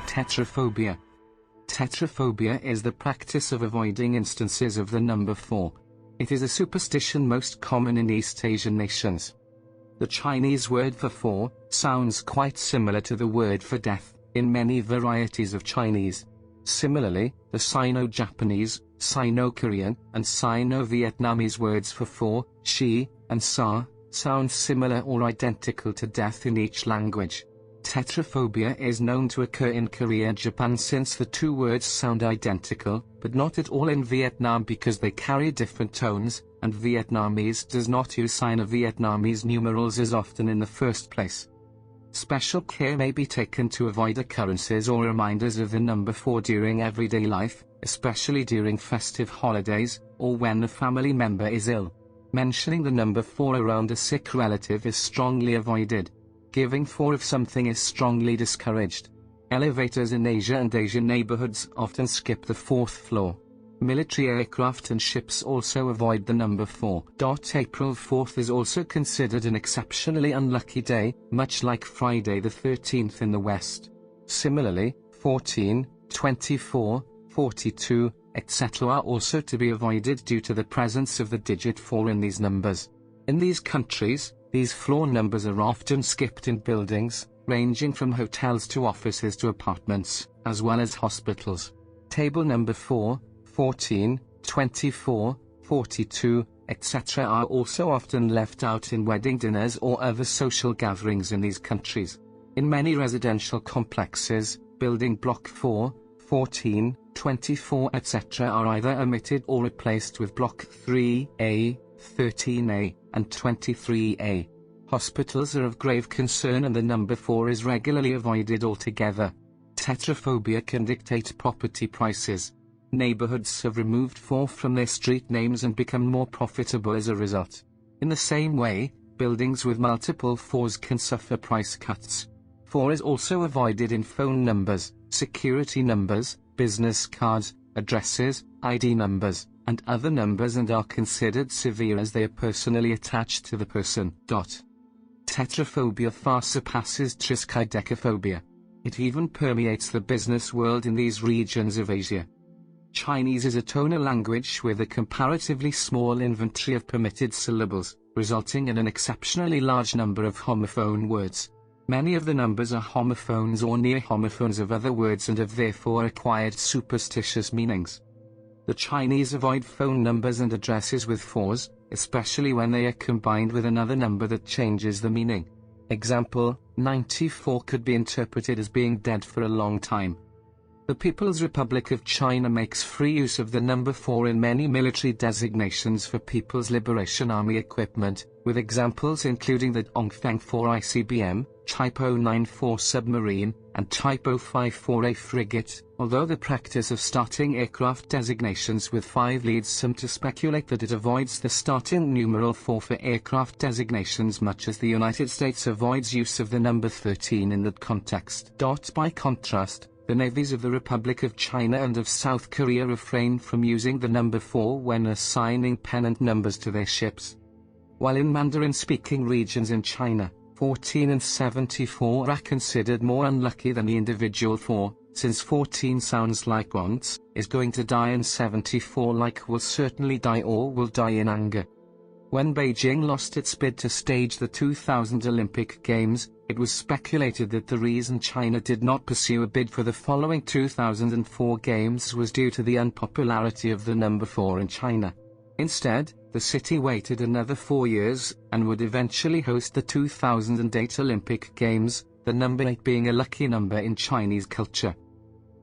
Tetraphobia. Tetraphobia is the practice of avoiding instances of the number 4. It is a superstition most common in East Asian nations. The Chinese word for 4 sounds quite similar to the word for death in many varieties of Chinese. Similarly, the Sino-Japanese, Sino-Korean, and Sino-Vietnamese words for 4, she, and sa, sound similar or identical to death in each language. Tetraphobia is known to occur in Korea and Japan since the two words sound identical, but not at all in Vietnam because they carry different tones, and Vietnamese does not use Sino-Vietnamese numerals as often in the first place. Special care may be taken to avoid occurrences or reminders of the number 4 during everyday life, especially during festive holidays, or when a family member is ill. Mentioning the number 4 around a sick relative is strongly avoided. Giving 4 of something is strongly discouraged. Elevators in Asia and Asian neighborhoods often skip the 4th floor. Military aircraft and ships also avoid the number 4. April 4th is also considered an exceptionally unlucky day, much like Friday the 13th in the West. Similarly, 14, 24, 42, etc. are also to be avoided due to the presence of the digit 4 in these numbers. In these countries, these floor numbers are often skipped in buildings, ranging from hotels to offices to apartments, as well as hospitals. Table number 4, 14, 24, 42, etc. are also often left out in wedding dinners or other social gatherings in these countries. In many residential complexes, building block 4, 14, 24, etc. are either omitted or replaced with block 3A, 13A, and 23A. Hospitals are of grave concern and the number 4 is regularly avoided altogether. Tetraphobia can dictate property prices. Neighborhoods have removed 4 from their street names and become more profitable as a result. In the same way, buildings with multiple 4s can suffer price cuts. 4 is also avoided in phone numbers, security numbers, business cards, addresses, ID numbers, and other numbers and are considered severe as they are personally attached to the person. Tetraphobia far surpasses triskaidekaphobia. It even permeates the business world in these regions of Asia. Chinese is a tonal language with a comparatively small inventory of permitted syllables, resulting in an exceptionally large number of homophone words. Many of the numbers are homophones or near homophones of other words and have therefore acquired superstitious meanings. The Chinese avoid phone numbers and addresses with 4s, especially when they are combined with another number that changes the meaning. Example, 94 could be interpreted as being dead for a long time. The People's Republic of China makes free use of the number 4 in many military designations for People's Liberation Army equipment, with examples including the Dongfeng 4 ICBM, Type 094 submarine, and Type 054A frigate, although the practice of starting aircraft designations with 5 leads some to speculate that it avoids the starting numeral 4 for aircraft designations much as the United States avoids use of the number 13 in that context. By contrast, the navies of the Republic of China and of South Korea refrain from using the number 4 when assigning pennant numbers to their ships. While in Mandarin-speaking regions in China, 14 and 74 are considered more unlucky than the individual 4, since 14 sounds like once, is going to die and 74 like will certainly die or will die in anger. When Beijing lost its bid to stage the 2000 Olympic Games, it was speculated that the reason China did not pursue a bid for the following 2004 Games was due to the unpopularity of the number 4 in China. Instead, the city waited another 4 years, and would eventually host the 2008 Olympic Games, the number 8 being a lucky number in Chinese culture.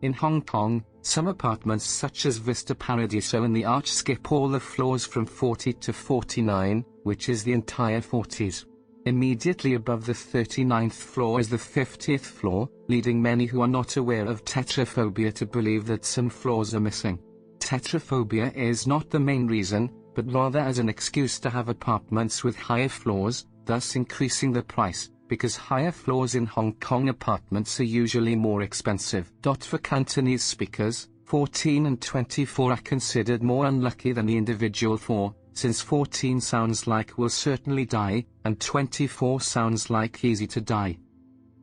In Hong Kong, some apartments such as Vista Paradiso and the Arch skip all the floors from 40 to 49, which is the entire 40s. Immediately above the 39th floor is the 50th floor, leading many who are not aware of tetraphobia to believe that some floors are missing. Tetraphobia is not the main reason, but rather as an excuse to have apartments with higher floors, thus increasing the price, because higher floors in Hong Kong apartments are usually more expensive. For Cantonese speakers, 14 and 24 are considered more unlucky than the individual 4, since 14 sounds like will certainly die, and 24 sounds like easy to die.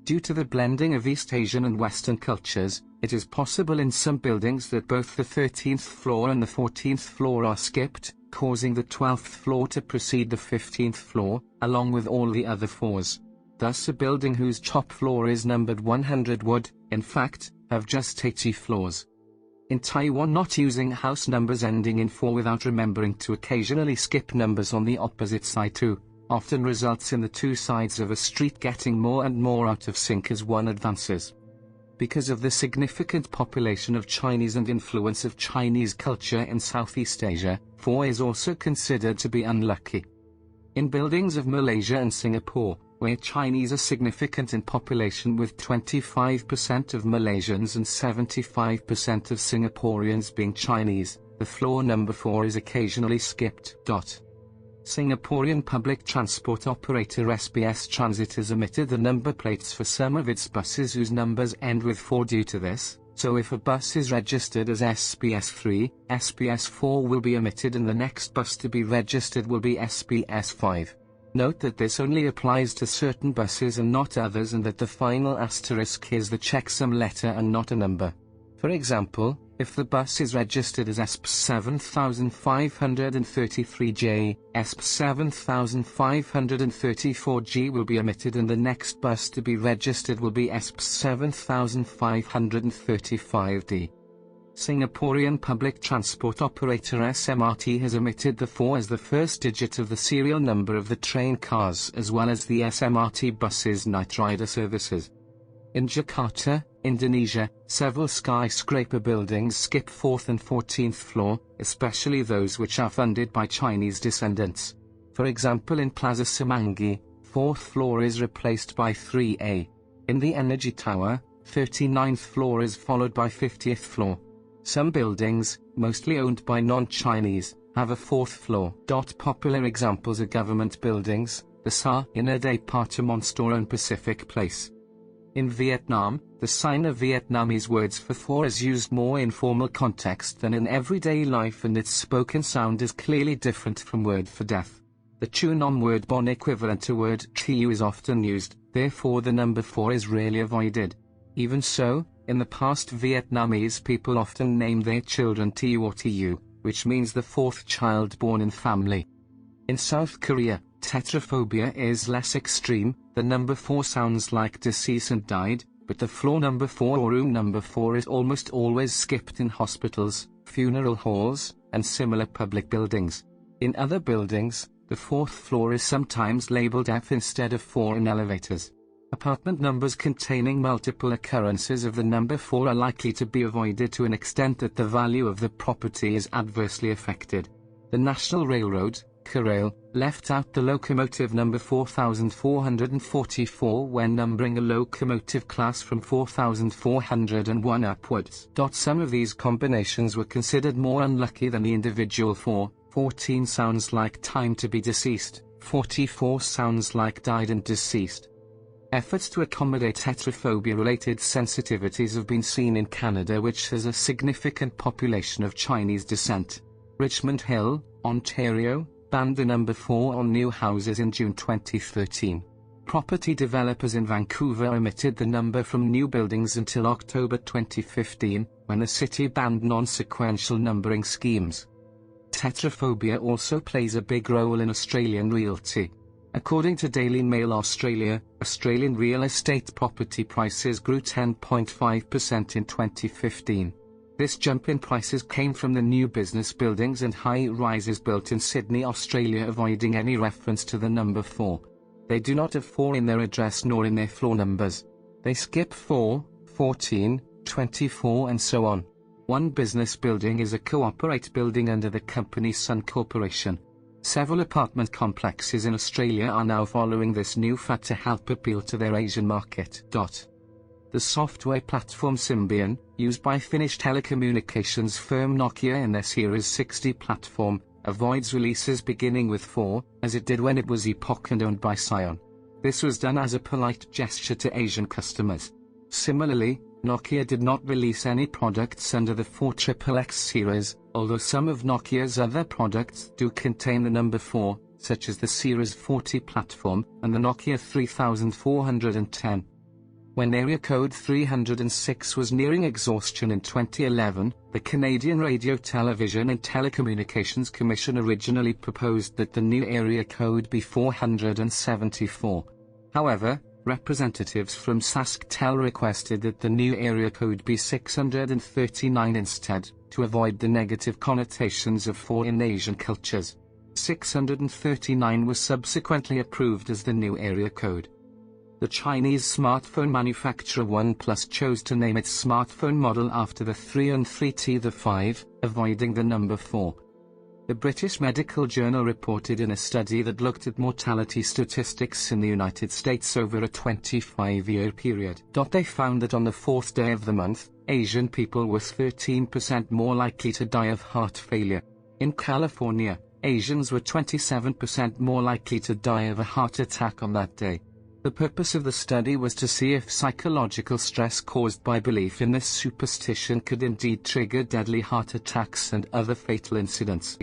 Due to the blending of East Asian and Western cultures, it is possible in some buildings that both the 13th floor and the 14th floor are skipped, causing the 12th floor to precede the 15th floor, along with all the other floors. Thus a building whose top floor is numbered 100 would, in fact, have just 80 floors. In Taiwan, not using house numbers ending in 4 without remembering to occasionally skip numbers on the opposite side too, often results in the two sides of a street getting more and more out of sync as one advances. Because of the significant population of Chinese and influence of Chinese culture in Southeast Asia, 4 is also considered to be unlucky. In buildings of Malaysia and Singapore, where Chinese are significant in population with 25% of Malaysians and 75% of Singaporeans being Chinese, the floor number 4 is occasionally skipped. Singaporean public transport operator SBS Transit has omitted the number plates for some of its buses whose numbers end with 4 due to this, so if a bus is registered as SBS 3, SBS 4 will be omitted and the next bus to be registered will be SBS 5. Note that this only applies to certain buses and not others, and that the final asterisk is the checksum letter and not a number. For example, if the bus is registered as ESP 7533J, ESP 7534G will be omitted and the next bus to be registered will be ESP 7535D. Singaporean public transport operator SMRT has omitted the 4 as the first digit of the serial number of the train cars as well as the SMRT buses' night rider services. In Jakarta, Indonesia, several skyscraper buildings skip 4th and 14th floor, especially those which are funded by Chinese descendants. For example, in Plaza Semanggi, 4th floor is replaced by 3A. In the Energy Tower, 39th floor is followed by 50th floor. Some buildings, mostly owned by non-Chinese, have a 4th floor. Popular examples are government buildings, the Sa Inner Departement Store and Pacific Place. In Vietnam, the Sino-Vietnamese words for 4 is used more in formal context than in everyday life, and its spoken sound is clearly different from word for death. The Chu Nom word bon equivalent to word tu is often used, therefore the number 4 is rarely avoided. Even so, in the past Vietnamese people often named their children Tu or Tu, which means the 4th child born in family. In South Korea, tetraphobia is less extreme. The number 4 sounds like deceased and died, but the floor number 4 or room number 4 is almost always skipped in hospitals, funeral halls, and similar public buildings. In other buildings, the 4th floor is sometimes labeled F instead of 4 in elevators. Apartment numbers containing multiple occurrences of the number 4 are likely to be avoided to an extent that the value of the property is adversely affected. The National Railroad, Korail, left out the locomotive number 4444 when numbering a locomotive class from 4401 upwards. Some of these combinations were considered more unlucky than the individual 4. 14 sounds like time to be deceased, 44 sounds like died and deceased. Efforts to accommodate tetraphobia-related sensitivities have been seen in Canada, which has a significant population of Chinese descent. Richmond Hill, Ontario, banned the number 4 on new houses in June 2013. Property developers in Vancouver omitted the number from new buildings until October 2015, when the city banned non-sequential numbering schemes. Tetraphobia also plays a big role in Australian realty. According to Daily Mail Australia, Australian real estate property prices grew 10.5% in 2015. This jump in prices came from the new business buildings and high-rises built in Sydney, Australia, avoiding any reference to the number 4. They do not have 4 in their address nor in their floor numbers. They skip 4, 14, 24 and so on. One business building is a co-operate building under the company Sun Corporation. Several apartment complexes in Australia are now following this new fad to help appeal to their Asian market. The software platform Symbian, used by Finnish telecommunications firm Nokia in their Series 60 platform, avoids releases beginning with 4, as it did when it was Epoch and owned by Scion. This was done as a polite gesture to Asian customers. Similarly, Nokia did not release any products under the 4XXX series, although some of Nokia's other products do contain the number 4, such as the Series 40 platform and the Nokia 3410. When area code 306 was nearing exhaustion in 2011, the Canadian Radio, Television and Telecommunications Commission originally proposed that the new area code be 474. However, representatives from SaskTel requested that the new area code be 639 instead, to avoid the negative connotations of 4 in Asian cultures. 639 was subsequently approved as the new area code. The Chinese smartphone manufacturer OnePlus chose to name its smartphone model after the 3 and 3T the 5, avoiding the number 4. The British Medical Journal reported in a study that looked at mortality statistics in the United States over a 25-year period. They found that on the 4th day of the month, Asian people were 13% more likely to die of heart failure. In California, Asians were 27% more likely to die of a heart attack on that day. The purpose of the study was to see if psychological stress caused by belief in this superstition could indeed trigger deadly heart attacks and other fatal incidents.